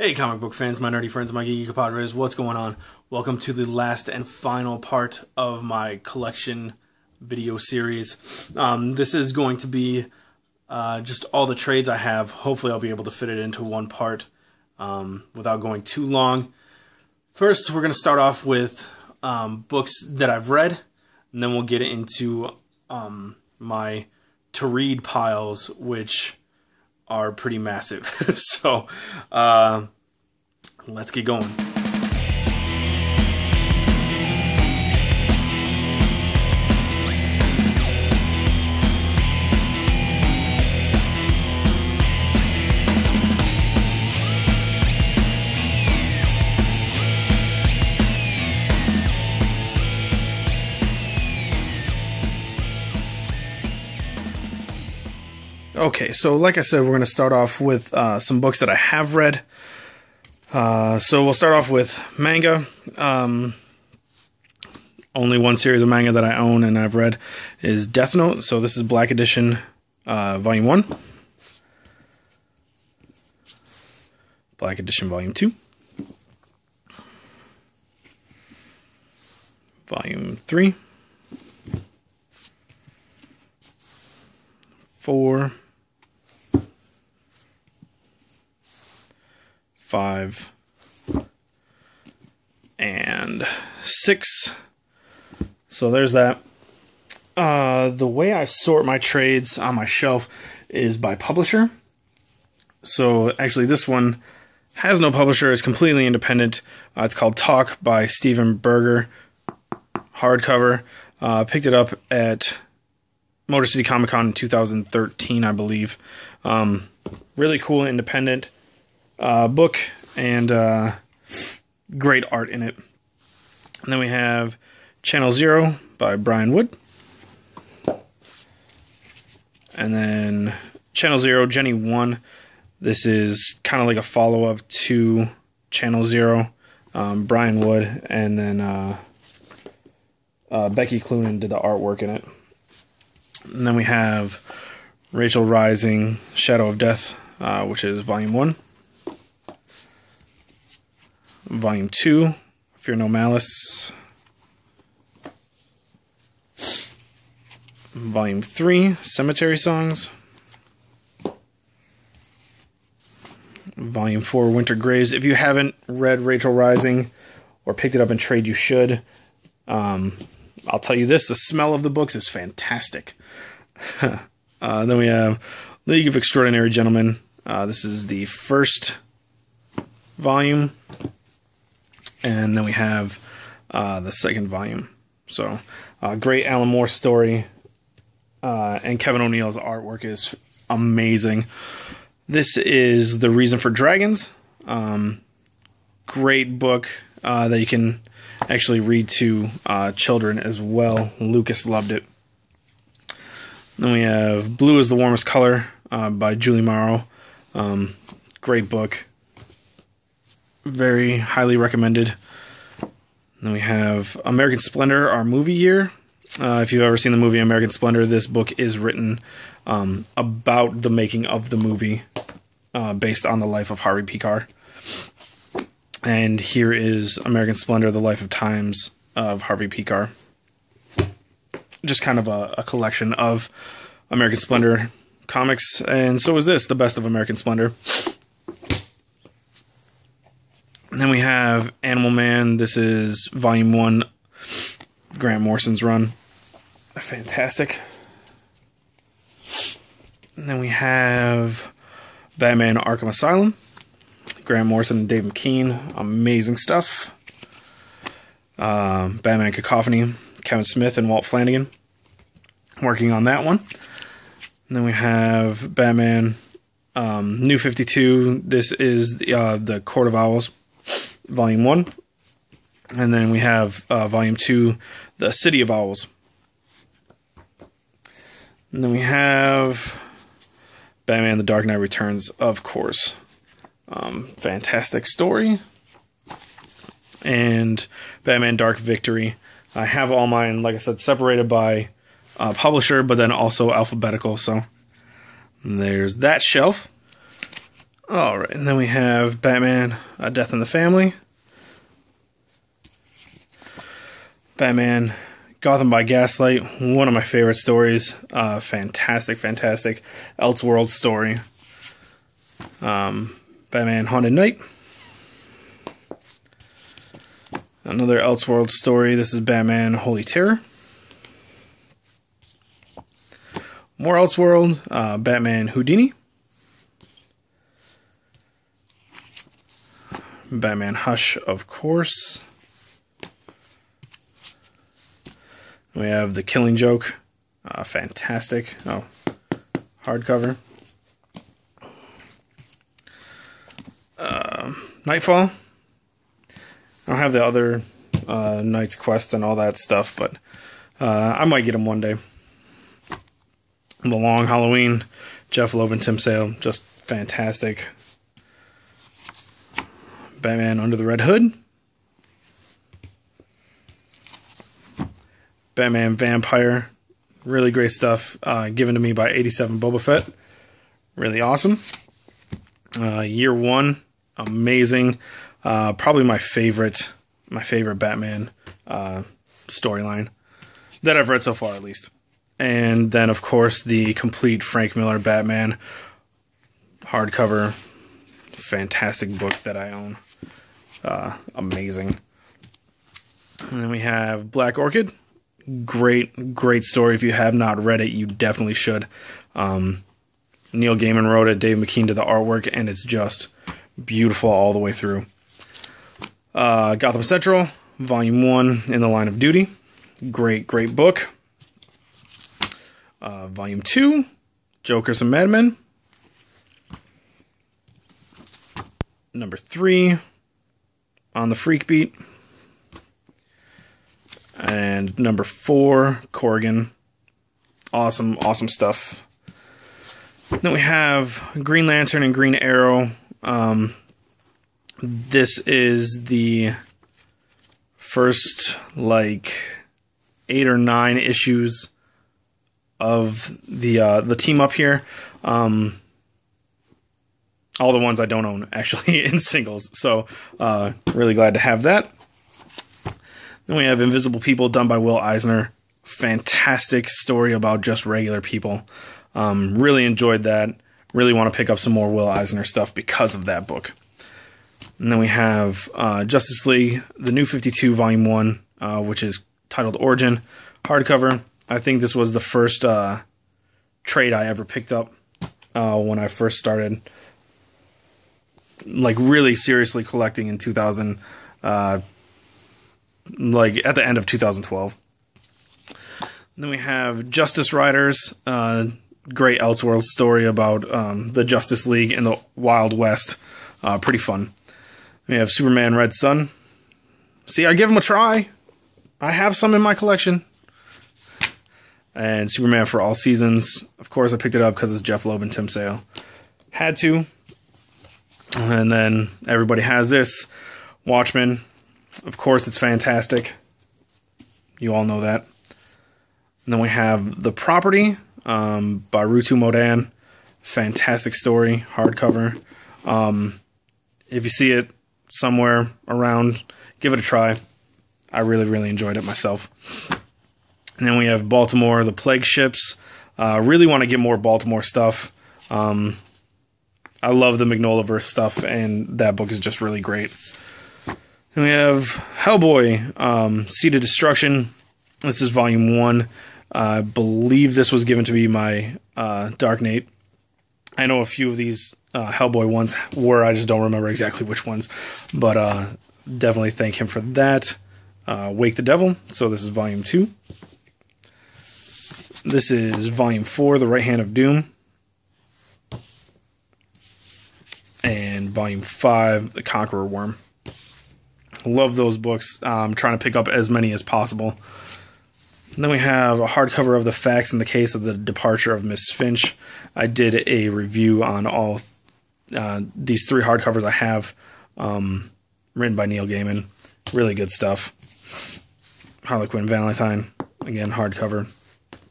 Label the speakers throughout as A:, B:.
A: Hey comic book fans, my nerdy friends, my geeky compadres, what's going on? Welcome to the last and final part of my collection video series. This is going to be just all the trades I have. Hopefully I'll be able to fit it into one part without going too long. First, we're going to start off with books that I've read, and then we'll get into my to-read piles, which are pretty massive. So, let's get going. Okay, so like I said, we're going to start off with some books that I have read. So we'll start off with manga. Only one series of manga that I own and I've read is Death Note. So this is Black Edition, Volume 1. Black Edition, Volume 2. Volume 3. 4. 5 and 6. So there's that. The way I sort my trades on my shelf is by publisher. So actually this one has no publisher. It's completely independent. It's called Talk by Stephen Berger. Hardcover. Picked it up at Motor City Comic Con in 2013, I believe. Really cool independent book, and great art in it. And then we have Channel Zero by Brian Wood. And then Channel Zero, Jenny 1. This is kind of like a follow-up to Channel Zero. Brian Wood, and then Becky Cloonan did the artwork in it. And then we have Rachel Rising, Shadow of Death, which is Volume 1. Volume 2, Fear No Malice. Volume 3, Cemetery Songs. Volume 4, Winter Graves. If you haven't read Rachel Rising or picked it up in trade, you should. I'll tell you this, the smell of the books is fantastic. Then we have League of Extraordinary Gentlemen. This is the first volume. And then we have the second volume. So, great Alan Moore story. And Kevin O'Neill's artwork is amazing. This is The Reason for Dragons. Great book that you can actually read to children as well. Lucas loved it. Then we have Blue is the Warmest Color by Julie Morrow. Great book. Very highly recommended. Then we have American Splendor, our movie year. If you've ever seen the movie American Splendor, this book is written about the making of the movie based on the life of Harvey Pekar. And here is American Splendor, The Life of Times of Harvey Pekar. Just kind of a collection of American Splendor comics. And so is this, The Best of American Splendor. And then we have Animal Man. This is Volume 1, Grant Morrison's run. Fantastic. And then we have Batman Arkham Asylum. Grant Morrison and Dave McKean. Amazing stuff. Batman Cacophony. Kevin Smith and Walt Flanagan working on that one. And then we have Batman New 52. This is the Court of Owls, Volume 1. And then we have Volume 2, The City of Owls. And then we have Batman The Dark Knight Returns, of course. Fantastic story. And Batman Dark Victory. I have all mine, like I said, separated by publisher, but then also alphabetical. So there's that shelf. Alright, and then we have Batman, A Death in the Family. Batman, Gotham by Gaslight, one of my favorite stories. Fantastic Elseworld story. Batman, Haunted Knight. Another Elseworld story. This is Batman, Holy Terror. More Elseworld, Batman, Houdini. Batman, Hush, of course. We have The Killing Joke. Fantastic. Oh, hardcover. Nightfall. I don't have the other Knight's Quest and all that stuff, but I might get them one day. The Long Halloween. Jeff Loeb and Tim Sale. Just fantastic. Batman Under the Red Hood. Batman Vampire. Really great stuff. Given to me by 87 Boba Fett. Really awesome. Year One. Amazing. Probably my favorite Batman storyline that I've read so far, at least. And then, of course, the complete Frank Miller Batman hardcover. Fantastic book that I own. Amazing. And then we have Black Orchid. Great story. If you have not read it, you definitely should. Neil Gaiman wrote it. Dave McKean did the artwork, and it's just beautiful all the way through. Gotham Central, Volume 1, In the Line of Duty. Great book. Volume 2, Jokers and Madmen. Number 3, On the Freak Beat. And number 4, Corrigan. Awesome stuff. Then we have Green Lantern and Green Arrow. This is the first, 8 or 9 issues of the team up here. All the ones I don't own, actually, in singles. So, really glad to have that. Then we have Invisible People, done by Will Eisner. Fantastic story about just regular people. Really enjoyed that. Really want to pick up some more Will Eisner stuff because of that book. And then we have Justice League, the New 52, Volume 1, which is titled Origin. Hardcover. I think this was the first trade I ever picked up when I first started, really seriously collecting in 2000, at the end of 2012. And then we have Justice Riders, great Elseworld story about the Justice League in the Wild West. Pretty fun. We have Superman Red Sun. See, I give them a try. I have some in my collection. And Superman for All Seasons. Of course, I picked it up because it's Jeff Loeb and Tim Sale. Had to. And then everybody has this. Watchmen. Of course, it's fantastic. You all know that. And then we have The Property by Rutu Modan. Fantastic story. Hardcover. If you see it somewhere around, give it a try. I really enjoyed it myself. And then we have Baltimore, The Plague Ships. Really want to get more Baltimore stuff. I love the Magnolaverse stuff, and that book is just really great. Then we have Hellboy, Seed of Destruction. This is Volume 1. I believe this was given to me by Dark Knight. I know a few of these Hellboy ones were. I just don't remember exactly which ones. But definitely thank him for that. Wake the Devil. So this is Volume 2. This is Volume 4, The Right Hand of Doom. And Volume 5, The Conqueror Worm. Love those books. I'm trying to pick up as many as possible. And then we have a hardcover of The Facts in the Case of the Departure of Miss Finch. I did a review on all these 3 hardcovers I have, written by Neil Gaiman. Really good stuff. Harley Quinn Valentine, again, hardcover.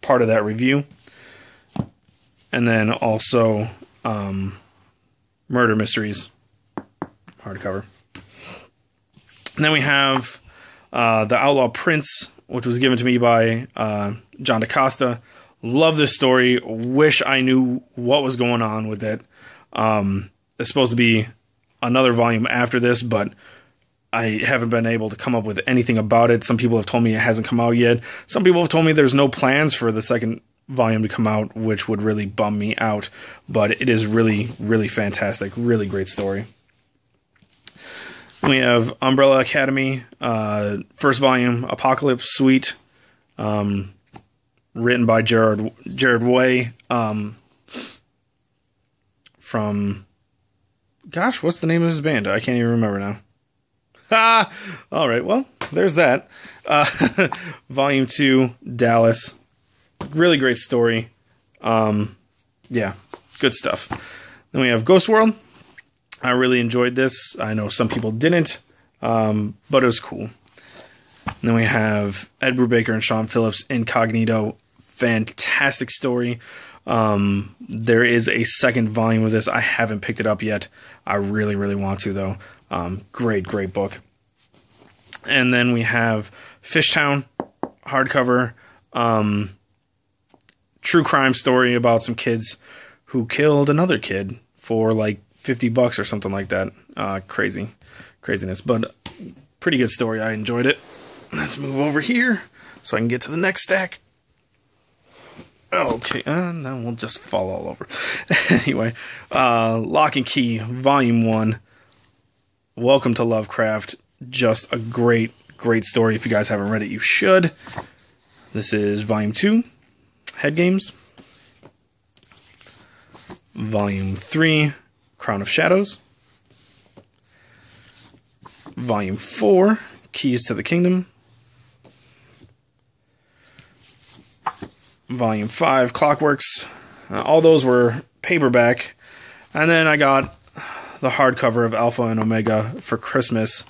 A: Part of that review. And then also Murder Mysteries hardcover. And then we have The Outlaw Prince, which was given to me by John DaCosta. Love this story. Wish I knew what was going on with it. It's supposed to be another volume after this, but I haven't been able to come up with anything about it. Some people have told me it hasn't come out yet. Some people have told me there's no plans for the second volume to come out, which would really bum me out. But it is really, really fantastic. Really great story. We have Umbrella Academy, first volume, Apocalypse Suite, written by Jared Way, from, gosh, what's the name of his band? I can't even remember now. All right, well, there's that. Volume 2, Dallas. Really great story. Yeah, good stuff. Then we have Ghost World. I really enjoyed this. I know some people didn't, but it was cool. And then we have Ed Brubaker and Sean Phillips, Incognito. Fantastic story. There is a second volume of this. I haven't picked it up yet. I really, really want to, though. Great, great book. And then we have Fishtown, hardcover. True crime story about some kids who killed another kid for like $50 or something like that. Craziness, but pretty good story. I enjoyed it. Let's move over here so I can get to the next stack. Okay, now we'll just fall all over. Anyway, Lock and Key, Volume 1. Welcome to Lovecraft. Just a great, great story. If you guys haven't read it, you should. This is Volume 2, Head Games. Volume 3, Crown of Shadows. Volume 4, Keys to the Kingdom. Volume 5, Clockworks. All those were paperback. And then I got the hardcover of Alpha and Omega for Christmas.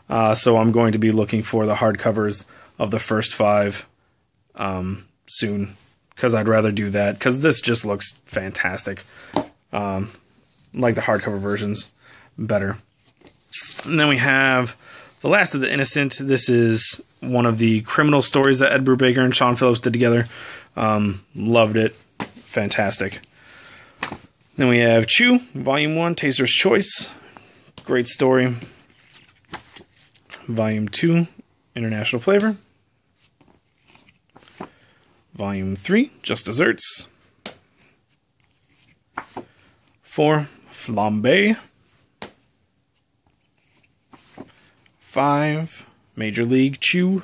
A: So I'm going to be looking for the hardcovers of the first 5 soon. Because I'd rather do that. Because this just looks fantastic. Like the hardcover versions better. And then we have The Last of the Innocent. This is one of the criminal stories that Ed Brubaker and Sean Phillips did together. Loved it. Fantastic. Then we have Chew, Volume 1, Taster's Choice. Great story. Volume 2, International Flavor. Volume 3, Just Desserts. 4, Flambe. 5, Major League Chew.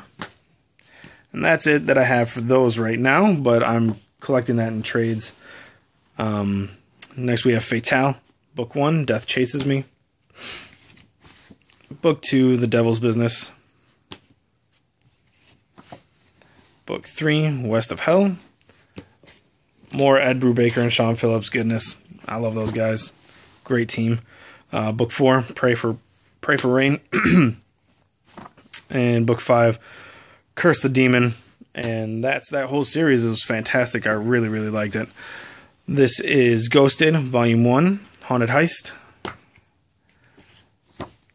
A: And that's it that I have for those right now, but I'm collecting that in trades. Next we have Fatale, Book 1, Death Chases Me. Book 2, The Devil's Business. Book 3, West of Hell. More Ed Brubaker and Sean Phillips goodness. I love those guys. Great team. Book 4, Pray for Rain. And Book 5, Curse the Demon. And that's that whole series. It was fantastic. I really, really liked it. This is Ghosted, Volume 1, Haunted Heist.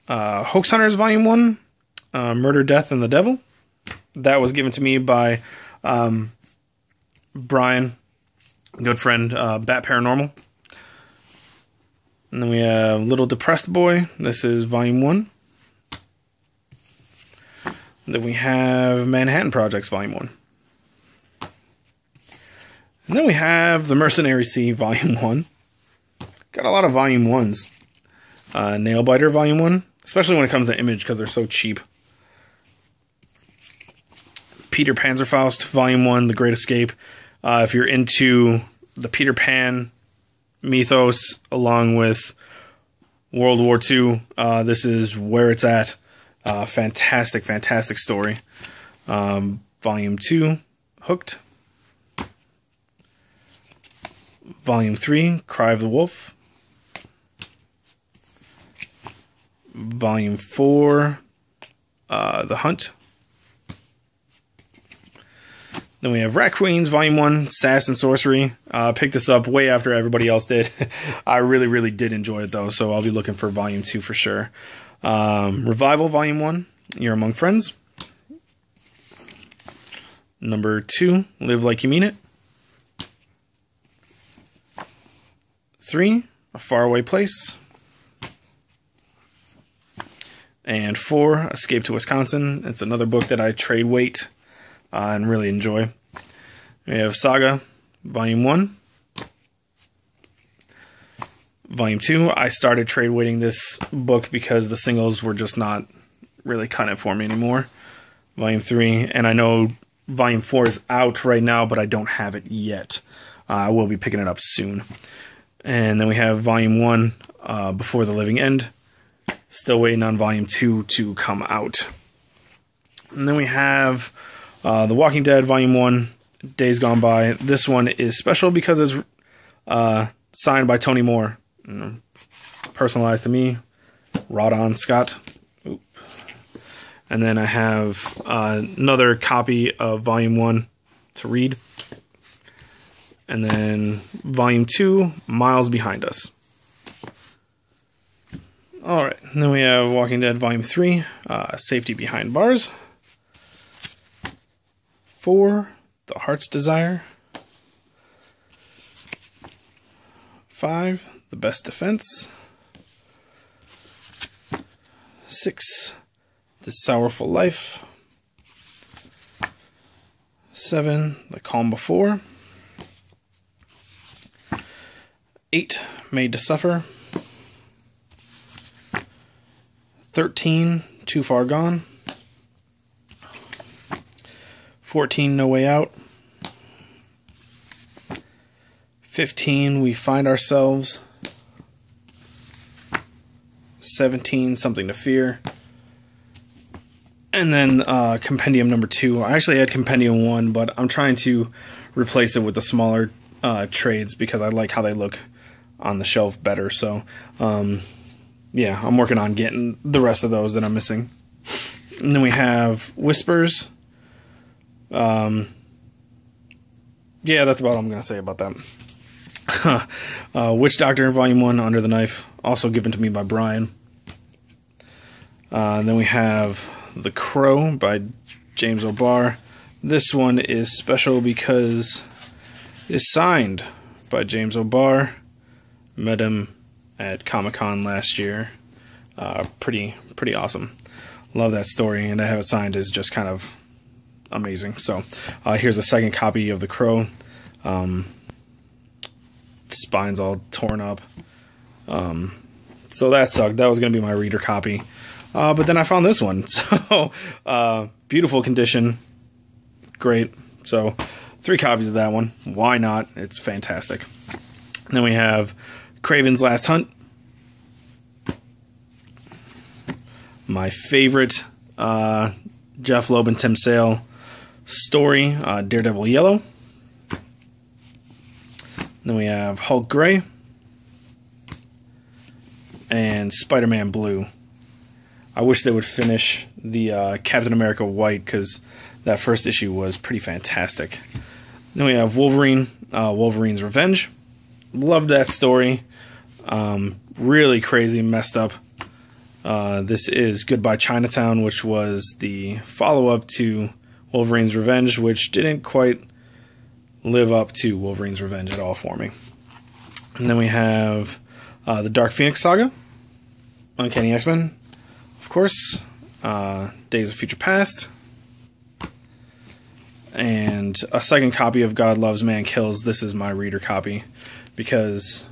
A: Hoax Hunters, Volume 1, Murder, Death, and the Devil. That was given to me by Brian, good friend, Bat Paranormal. And then we have Little Depressed Boy. This is Volume 1. Then we have Manhattan Projects, Volume 1. And then we have The Mercenary Sea, Volume 1. Got a lot of Volume 1s. Nailbiter, Volume 1. Especially when it comes to Image, because they're so cheap. Peter Panzerfaust, Volume 1, The Great Escape. If you're into the Peter Pan mythos, along with World War II, this is where it's at. Fantastic, fantastic story. Volume 2, Hooked. Volume 3, Cry of the Wolf. Volume 4, The Hunt. Then we have Rat Queens, Volume 1, Sass and Sorcery. Picked this up way after everybody else did. I really, really did enjoy it, though, so I'll be looking for Volume 2 for sure. Revival, Volume 1, You're Among Friends. Number 2, Live Like You Mean It. 3, A Faraway Place. And 4, Escape to Wisconsin. It's another book that I trade weight and really enjoy. We have Saga, Volume 1. Volume 2, I started trade weighting this book because the singles were just not really cutting it for me anymore. Volume 3, and I know Volume 4 is out right now, but I don't have it yet. I will be picking it up soon. And then we have Volume 1, Before the Living End. Still waiting on Volume 2 to come out. And then we have The Walking Dead, Volume 1, Days Gone By. This one is special because it's signed by Tony Moore. Personalized to me, Rodon Scott. Oop. And then I have another copy of Volume 1 to read. And then Volume 2, Miles Behind Us. Alright, and then we have Walking Dead Volume 3, Safety Behind Bars. 4, The Heart's Desire. 5, The Best Defense. 6, The Sorrowful Life. 7, The Calm Before. 8, Made to Suffer. 13, Too Far Gone. 14, No Way Out. 15, We Find Ourselves. 17, Something to Fear. And then Compendium number 2. I actually had Compendium 1, but I'm trying to replace it with the smaller trades because I like how they look on the shelf better. So, yeah, I'm working on getting the rest of those that I'm missing. And then we have Whispers. Yeah, that's about all I'm going to say about that. Witch Doctor, Volume 1, Under the Knife, also given to me by Brian. Then we have The Crow by James O'Barr. This one is special because it's signed by James O'Barr. Met him at Comic-Con last year. Pretty awesome. Love that story, and to have it signed is just kind of amazing. So here's a second copy of The Crow. Spine's all torn up. So that sucked. That was going to be my reader copy. But then I found this one. So beautiful condition. Great. So 3 copies of that one. Why not? It's fantastic. And then we have Craven's Last Hunt. My favorite Jeff Loeb and Tim Sale story, Daredevil Yellow. Then we have Hulk Gray and Spider-Man Blue. I wish they would finish the Captain America White because that first issue was pretty fantastic. Then we have Wolverine, Wolverine's Revenge. Loved that story. Really crazy, messed up. This is Goodbye Chinatown, which was the follow-up to Wolverine's Revenge, which didn't quite live up to Wolverine's Revenge at all for me. And then we have the Dark Phoenix Saga, Uncanny X-Men, of course, Days of Future Past, and a second copy of God Loves, Man Kills. This is my reader copy because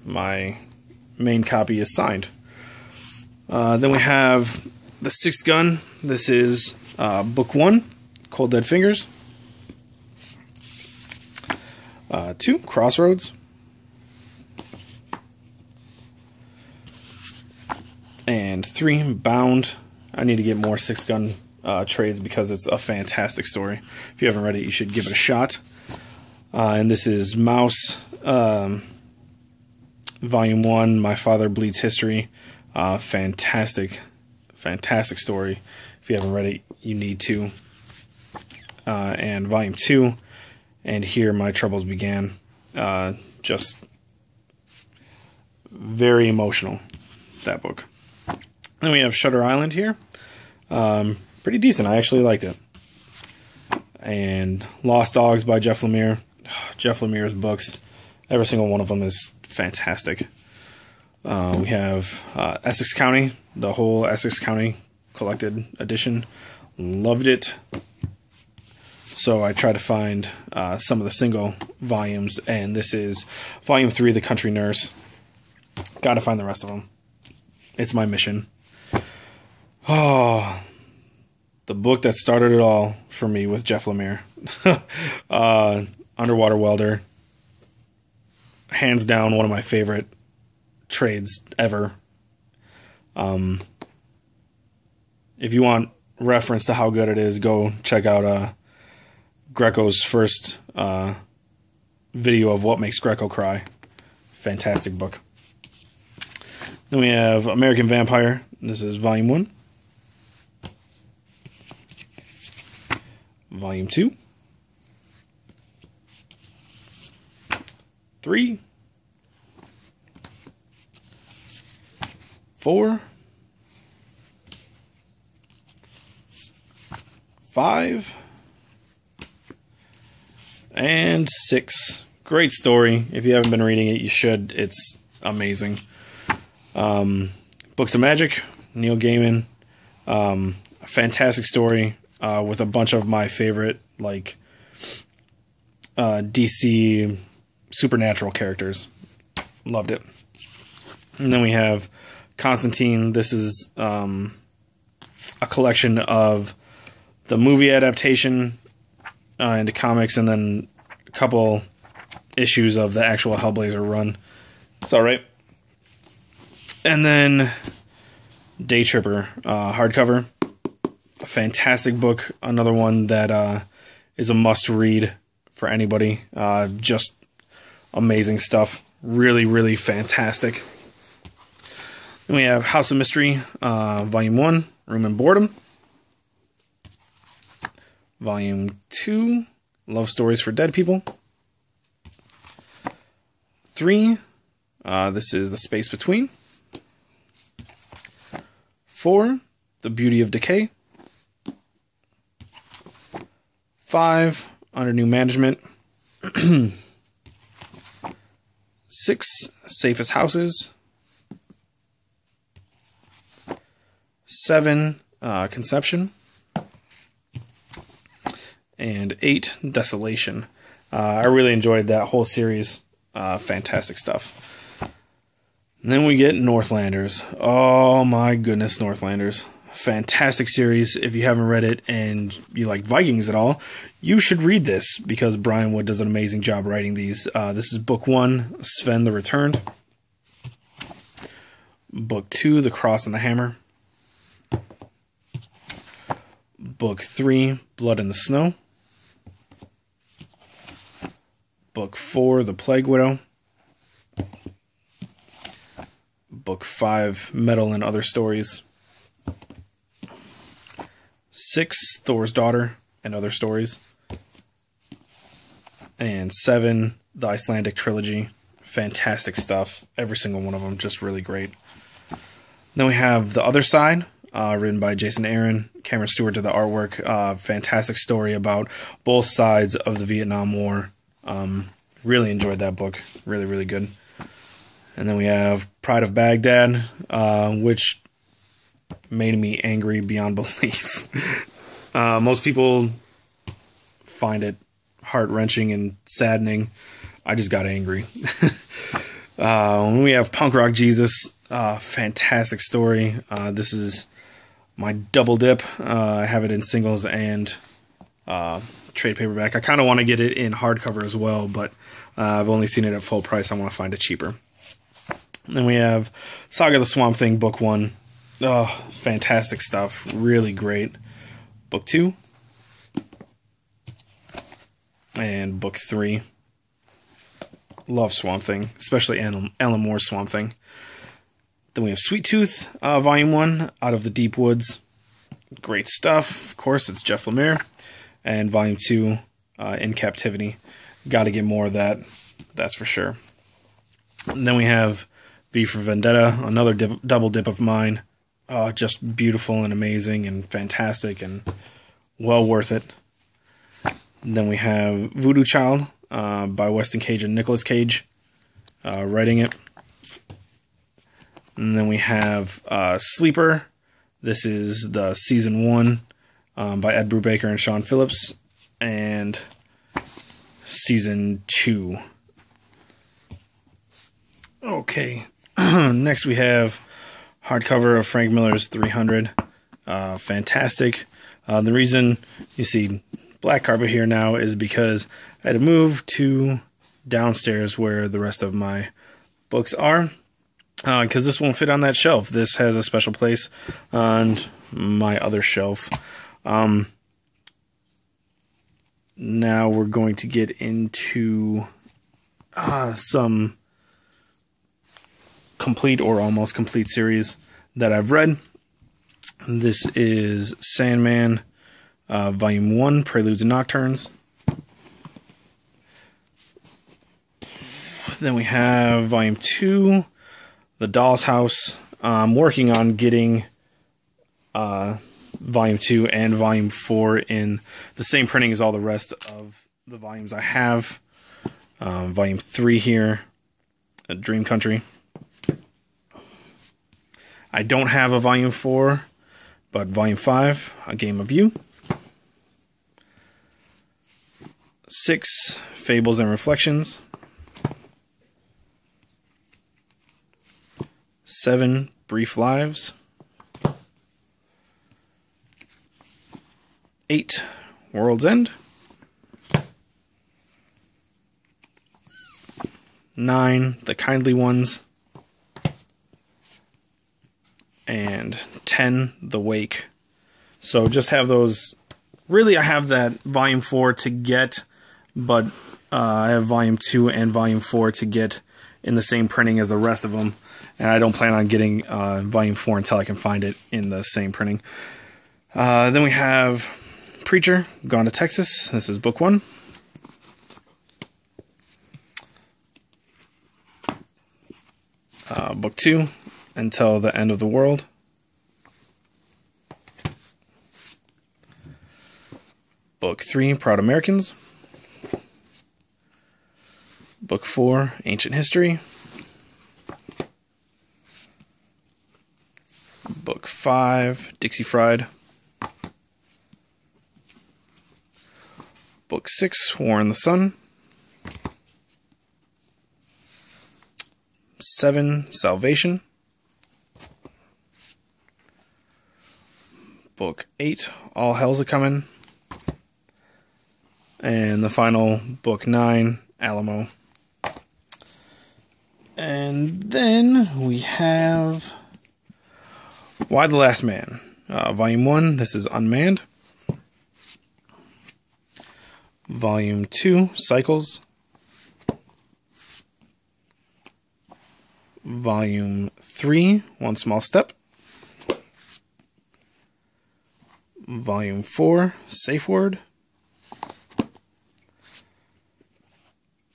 A: my main copy is signed. Then we have The Sixth Gun. This is Book 1, Cold Dead Fingers. 2, Crossroads. And 3, Bound. I need to get more Sixth Gun trades because it's a fantastic story. If you haven't read it, you should give it a shot. And this is Mouse, Volume 1, My Father Bleeds History. Fantastic story. If you haven't read it, you need to. and Volume 2, and Here My Troubles Began. Just very emotional, that book. Then we have Shutter Island here. Pretty decent. I actually liked it. And Lost Dogs by Jeff Lemire. Jeff Lemire's books, every single one of them is fantastic. We have Essex County, the whole Essex County collected edition. Loved it. So I tried to find some of the single volumes, and this is Volume 3, The Country Nurse. Got to find the rest of them. It's my mission. Oh, the book that started it all for me with Jeff Lemire. Underwater Welder. Hands down, one of my favorite trades ever. If you want reference to how good it is, go check out Greco's first video of What Makes Greco Cry. Fantastic book. Then we have American Vampire. This is Volume 1. Volume 2. 3. 4. 5. And 6. Great story. If you haven't been reading it, you should. It's amazing. Books of Magic, Neil Gaiman. A fantastic story with a bunch of my favorite DC supernatural characters. Loved it. And then we have Constantine. This is a collection of the movie adaptation into comics, and then a couple issues of the actual Hellblazer run. It's alright. And then Day Tripper, hardcover. A fantastic book. Another one that is a must-read for anybody. Just amazing stuff. Really, really fantastic. Then we have House of Mystery, Volume 1, Room and Boredom. Volume 2, Love Stories for Dead People. 3, this is The Space Between. 4, The Beauty of Decay. 5, Under New Management. 6, Safest Houses. 7, Conception. And 8, Desolation. I really enjoyed that whole series. Fantastic stuff. And then we get Northlanders. Oh my goodness, Northlanders. Fantastic series. If you haven't read it and you like Vikings at all, you should read this because Brian Wood does an amazing job writing these. This is Book 1, Sven the Returned. Book 2, The Cross and the Hammer. Book 3, Blood in the Snow. Book 4, The Plague Widow. Book 5, Metal and Other Stories. 6, Thor's Daughter and Other Stories. And 7, The Icelandic Trilogy. Fantastic stuff. Every single one of them just really great. Then we have The Other Side, written by Jason Aaron. Cameron Stewart did the artwork. Fantastic story about both sides of the Vietnam War. Really enjoyed that book. Really, really good. And then we have Pride of Baghdad, which made me angry beyond belief. Most people find it heart-wrenching and saddening. I just got angry. We have Punk Rock Jesus. Fantastic story. This is my double dip. I have it in singles and trade paperback. I kind of want to get it in hardcover as well, but I've only seen it at full price. I want to find it cheaper. And then we have Saga of the Swamp Thing, Book 1. Oh, fantastic stuff. Really great. Book 2. And Book 3. Love Swamp Thing, especially Alan Moore's Swamp Thing. Then we have Sweet Tooth, Volume 1, Out of the Deep Woods. Great stuff. Of course, it's Jeff Lemire. and Volume 2, In Captivity. Got to get more of that, that's for sure. And then we have V for Vendetta, another double dip of mine. Just beautiful and amazing and fantastic and well worth it. And then we have Voodoo Child by Weston Cage and Nicolas Cage writing it. And then we have Sleeper. This is the Season 1 by Ed Brubaker and Sean Phillips. And Season 2. Okay. Next we have hardcover of Frank Miller's 300. Fantastic. The reason you see black carpet here now is because I had to move to downstairs where the rest of my books are. Because this won't fit on that shelf. This has a special place on my other shelf. Now we're going to get into some complete or almost complete series that I've read. This is Sandman, Volume 1, Preludes and Nocturnes. Then we have Volume 2, The Doll's House. I'm working on getting Volume 2 and Volume 4 in the same printing as all the rest of the volumes I have. Volume 3 here, Dream Country. I don't have a Volume 4, but Volume 5, A Game of You. 6, Fables and Reflections. 7, Brief Lives. 8, World's End. 9, The Kindly Ones. And 10, The Wake. So just have those. Really, I have that Volume 4 to get, but I have Volume 2 and Volume 4 to get in the same printing as the rest of them. And I don't plan on getting Volume 4 until I can find it in the same printing. Then we have Preacher, Gone to Texas. This is Book 1. Book 2, Until the End of the World. Book 3, Proud Americans. Book 4, Ancient History. Book 5, Dixie Fried. Book 6, War in the Sun. 7, Salvation. Book 8, All Hell's A-Comin'. And the final, Book 9, Alamo. And then we have Y the Last Man. Volume 1, this is Unmanned. Volume 2, Cycles. Volume 3, One Small Step. Volume 4, Safe Word.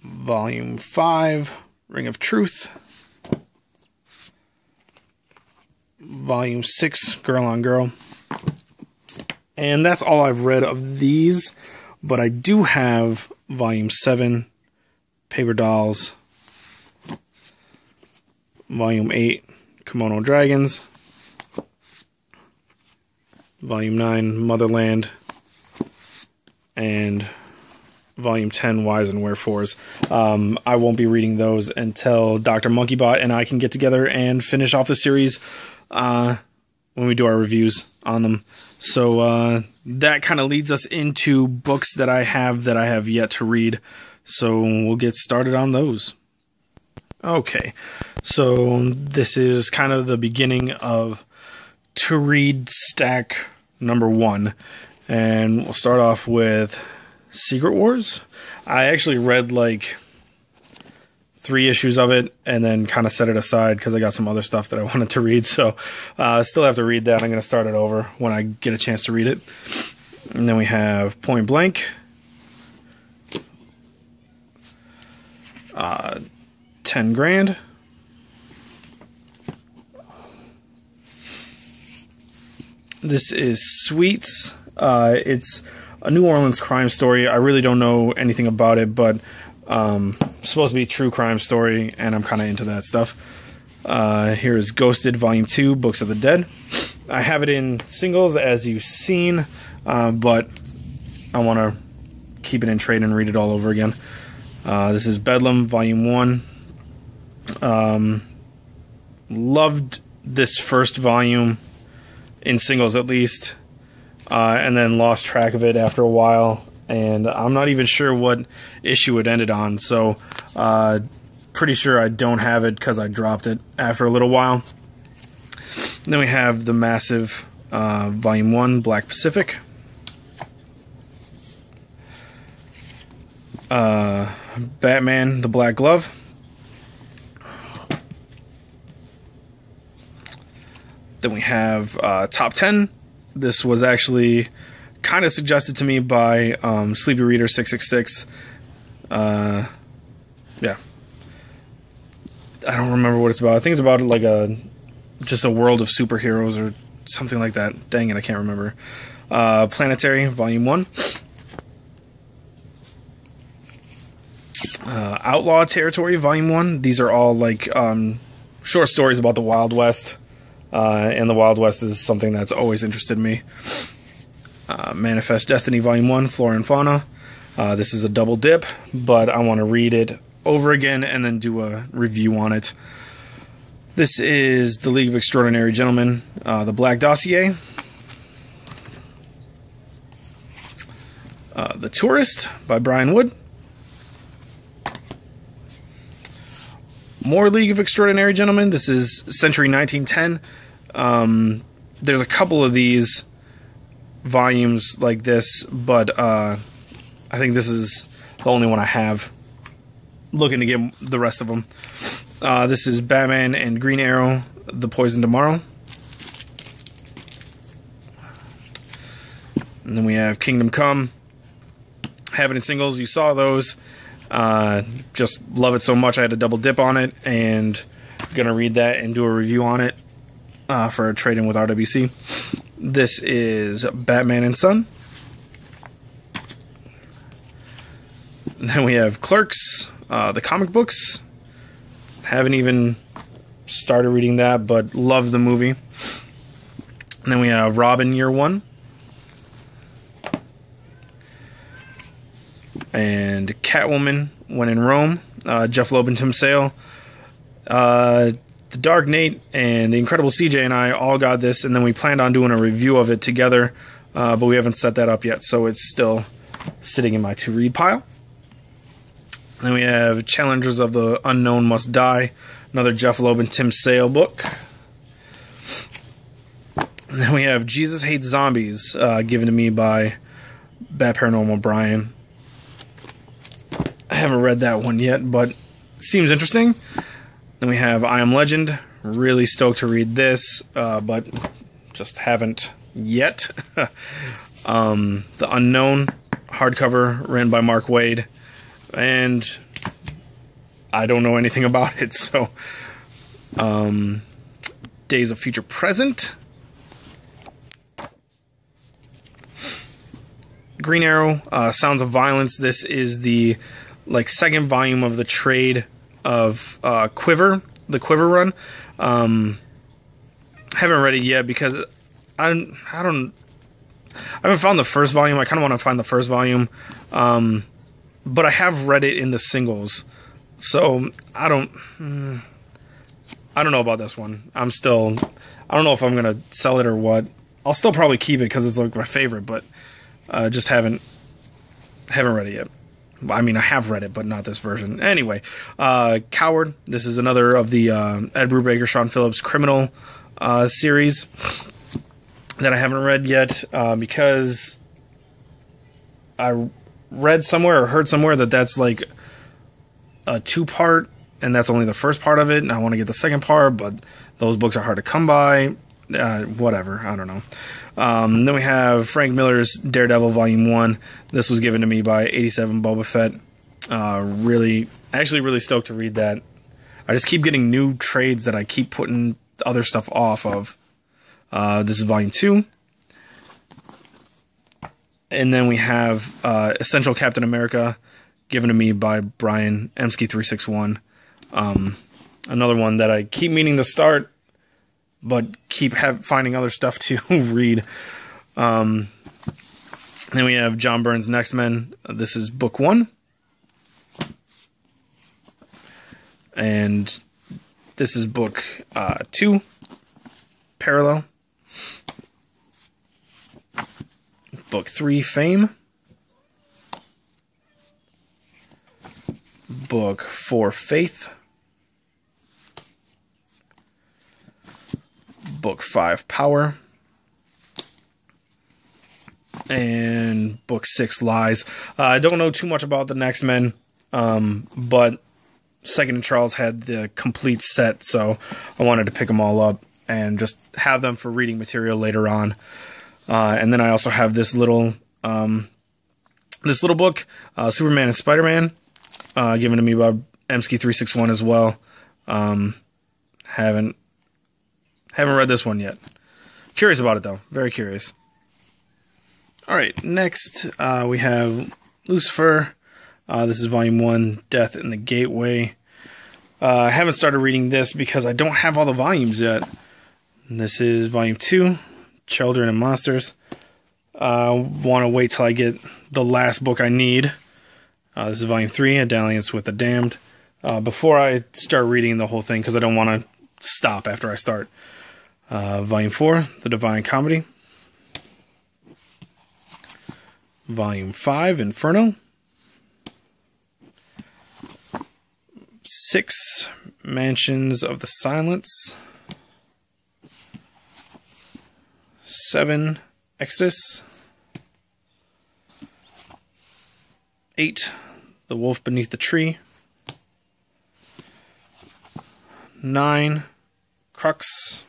A: Volume 5, Ring of Truth. Volume 6, Girl on Girl. And that's all I've read of these, but I do have Volume 7, Paper Dolls. Volume 8, Kimono Dragons. Volume 9, Motherland. And Volume 10, Whys and Wherefores. I won't be reading those until Dr. Monkeybot and I can get together and finish off the series when we do our reviews on them. So that kind of leads us into books that I have yet to read. So we'll get started on those. Okay, so this is kind of the beginning of to read stack number 1. And we'll start off with Secret Wars. I actually read like 3 issues of it and then kind of set it aside because I got some other stuff that I wanted to read. So I still have to read that. I'm going to start it over when I get a chance to read it. And then we have Point Blank. 10 grand. This is Sweets. It's a New Orleans crime story. I really don't know anything about it, but it's supposed to be a true crime story, and I'm kind of into that stuff. Here is Ghosted Volume 2, Books of the Dead. I have it in singles, as you've seen, but I want to keep it in trade and read it all over again. This is Bedlam, Volume 1. Loved this first volume, in singles at least, and then lost track of it after a while, and I'm not even sure what issue it ended on, so pretty sure I don't have it because I dropped it after a little while. Then we have the massive Volume 1, Black Pacific. Batman, the Black Glove. Then we have Top 10. This was actually kind of suggested to me by Sleepy Reader 666. Yeah. I don't remember what it's about. I think it's about like just a world of superheroes or something like that. Dang it, I can't remember. Planetary, Volume 1. Outlaw Territory, Volume 1. These are all like short stories about the Wild West. And the Wild West is something that's always interested me. Manifest Destiny, Volume 1, Flora and Fauna. This is a double dip, but I want to read it over again and then do a review on it. This is The League of Extraordinary Gentlemen, The Black Dossier. The Tourist by Brian Wood. More League of Extraordinary Gentlemen. This is Century 1910. There's a couple of these volumes like this, but I think this is the only one I have. Looking to get the rest of them. This is Batman and Green Arrow, The Poison Tomorrow. And then we have Kingdom Come. Have it in singles. You saw those. Just love it so much I had to double dip on it, and gonna read that and do a review on it for a trade-in with RWC. This is Batman and Son. Then we have Clerks, the comic books. Haven't even started reading that, but love the movie. And then we have Robin Year One. And Catwoman, When in Rome, Jeff Loeb and Tim Sale. The Dark Knight and the Incredible CJ and I all got this, and then we planned on doing a review of it together, but we haven't set that up yet, so it's still sitting in my to-read pile. Then we have Challengers of the Unknown Must Die, another Jeff Loeb and Tim Sale book. And then we have Jesus Hates Zombies, given to me by Bad Paranormal Brian. I haven't read that one yet, but seems interesting. Then we have I Am Legend. Really stoked to read this, but just haven't yet. The Unknown, hardcover, written by Mark Waid. And I don't know anything about it, so... Days of Future Present. Green Arrow, Sounds of Violence. This is the second volume of the trade of Quiver, the Quiver run. Haven't read it yet because I haven't found the first volume. I kind of want to find the first volume, but I have read it in the singles, so I don't know about this one. I don't know if I'm gonna sell it or what. I'll still probably keep it because it's like my favorite, but just haven't read it yet. I mean, I have read it, but not this version. Anyway, Coward. This is another of the Ed Brubaker, Sean Phillips criminal series that I haven't read yet because I read somewhere or heard somewhere that that's like a two-part, and that's only the first part of it, and I want to get the second part, but those books are hard to come by. whatever, I don't know. Then we have Frank Miller's Daredevil Volume 1. This was given to me by 87 Boba Fett. Really stoked to read that. I just keep getting new trades that I keep putting other stuff off of. This is Volume 2. And then we have Essential Captain America, given to me by Brian Emsky361. Another one that I keep meaning to start, but keep finding other stuff to read. Then we have John Byrne's Next Men. This is Book 1. And this is Book 2, Parallel. Book 3, Fame. Book 4, Faith. Book 5, Power. And Book 6, Lies. I don't know too much about the Next Men, but Second and Charles had the complete set, so I wanted to pick them all up and just have them for reading material later on. And then I also have this little book, Superman and Spider-Man, given to me by Emsky361 as well. Haven't read this one yet. Curious about it though, very curious. All right, next we have Lucifer. This is Volume 1, Death in the Gateway. I haven't started reading this because I don't have all the volumes yet. This is Volume 2, Children and Monsters. I want to wait till I get the last book I need. This is Volume 3, A Dalliance with the Damned. Before I start reading the whole thing, because I don't want to stop after I start. Volume 4, The Divine Comedy. Volume 5, Inferno. 6, Mansions of the Silence. 7, Exodus. 8, The Wolf Beneath the Tree. 9, Crux.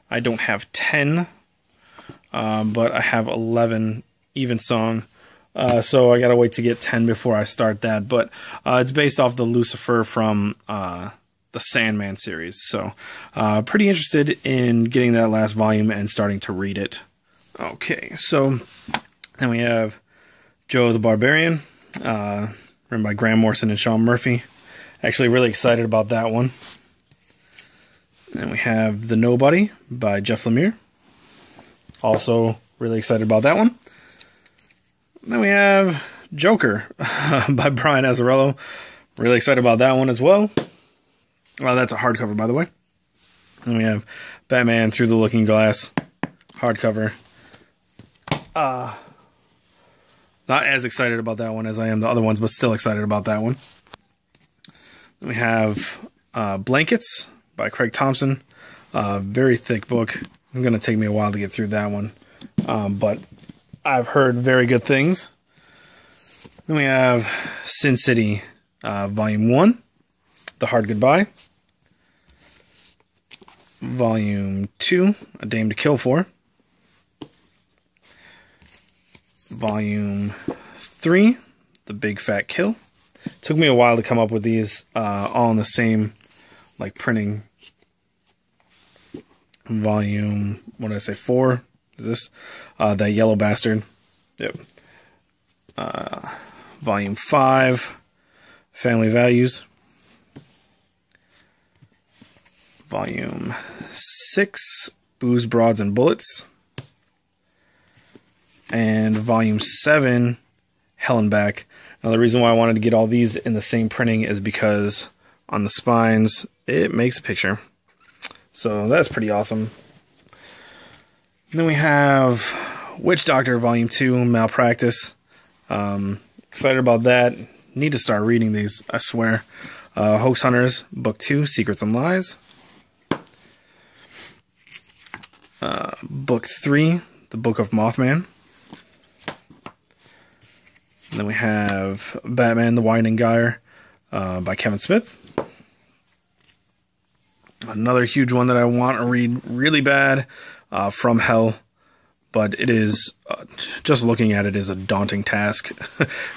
A: I don't have 10, but I have 11, Evensong. So I gotta wait to get 10 before I start that. But it's based off the Lucifer from the Sandman series. So pretty interested in getting that last volume and starting to read it. Okay, so then we have Joe the Barbarian, written by Graham Morrison and Sean Murphy. Actually really excited about that one. And we have The Nobody by Jeff Lemire. Also really excited about that one. Then we have Joker by Brian Azzarello. Really excited about that one as well. Well, that's a hardcover, by the way. Then we have Batman Through the Looking Glass, hardcover. Not as excited about that one as I am the other ones, but still excited about that one. Then we have Blankets by Craig Thompson. Very thick book. It's going to take me a while to get through that one. But I've heard very good things. Then we have Sin City, Volume 1, The Hard Goodbye. Volume 2, A Dame to Kill For. Volume 3, The Big Fat Kill. Took me a while to come up with these all in the same like printing. Volume, what did I say, 4? Is this? That Yellow Bastard. Yep. Volume 5, Family Values. Volume 6, Booze, Broads, and Bullets. And Volume 7, Hell and Back. Now the reason why I wanted to get all these in the same printing is because on the spines, it makes a picture. So that's pretty awesome. And then we have Witch Doctor Volume 2, Malpractice. Excited about that. Need to start reading these, I swear. Hoax Hunters, Book 2, Secrets and Lies. Book 3, The Book of Mothman. And then we have Batman, The Winding Gyre by Kevin Smith. Another huge one that I want to read really bad, From Hell. But it is, just looking at it is a daunting task.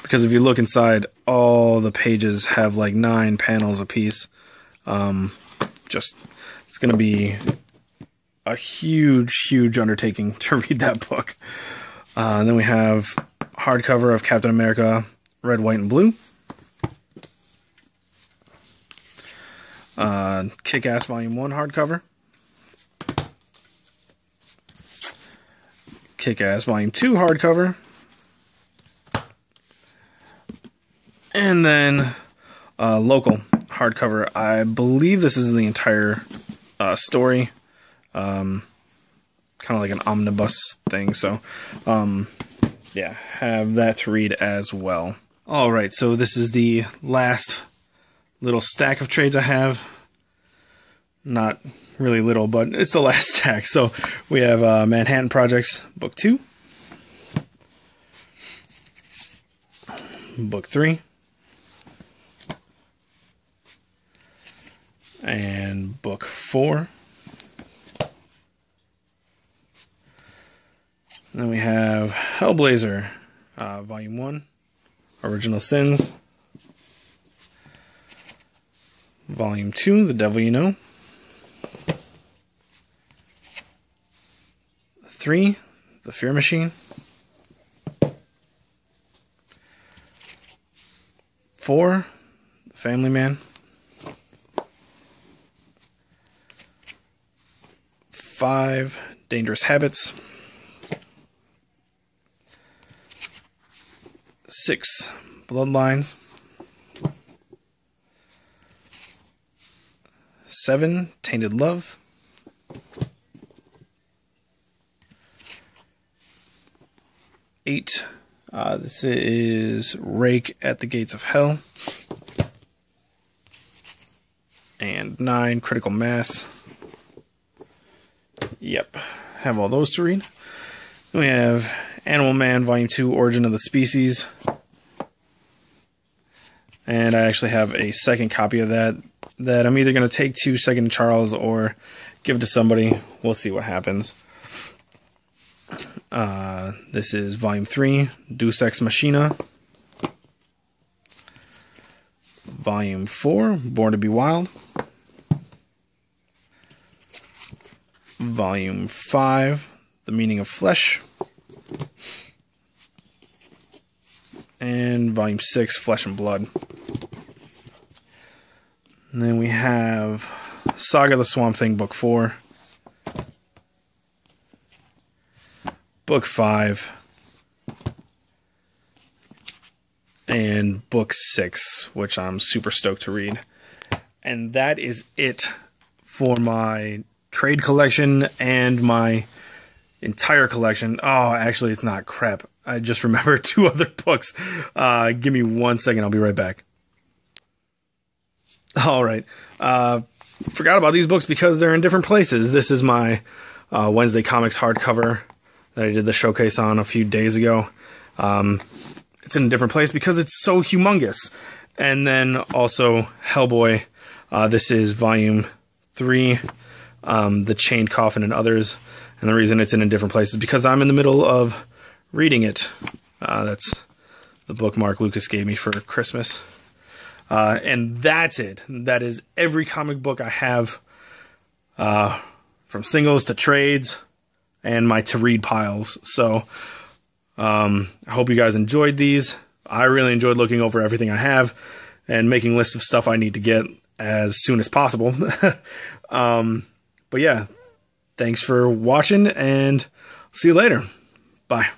A: Because if you look inside, all the pages have like 9 panels apiece. It's going to be a huge undertaking to read that book. And then we have hardcover of Captain America, Red, White, and Blue. Kick-Ass Volume 1 hardcover. Kick-Ass Volume 2 hardcover. And then local hardcover. I believe this is the entire story. Kind of like an omnibus thing. So, yeah, have that to read as well. Alright, so this is the last little stack of trades I have. Not really little, but it's the last stack. So we have Manhattan Projects, Book 2. Book 3. And Book 4. Then we have Hellblazer, Volume 1, Original Sins. Volume 2, The Devil You Know. 3, The Fear Machine. 4, The Family Man. 5, Dangerous Habits. 6, Bloodlines. 7, Tainted Love. 8, this is Rake at the Gates of Hell. And 9, Critical Mass. Yep, have all those to read. Then we have Animal Man, Volume 2, Origin of the Species. And I actually have a second copy of that I'm either going to take to Second Charles or give it to somebody. We'll see what happens. This is Volume 3, Deus Ex Machina. Volume 4, Born to be Wild. Volume 5, The Meaning of Flesh. And Volume 6, Flesh and Blood. And then we have Saga the Swamp Thing, Book 4. Book 5. And Book 6, which I'm super stoked to read. And that is it for my trade collection and my entire collection. Oh, actually, it's not. Crap. I just remembered 2 other books. Give me 1 second. I'll be right back. All right. Forgot about these books because they're in different places. This is my Wednesday Comics hardcover that I did the showcase on a few days ago. It's in a different place because it's so humongous. And then also Hellboy. This is Volume 3, The Chained Coffin and Others. And the reason it's in a different place is because I'm in the middle of reading it. That's the bookmark Lucas gave me for Christmas. And that's it. That is every comic book I have, from singles to trades and my to-read piles. So I hope you guys enjoyed these. I really enjoyed looking over everything I have and making lists of stuff I need to get as soon as possible. But yeah, thanks for watching, and see you later. Bye.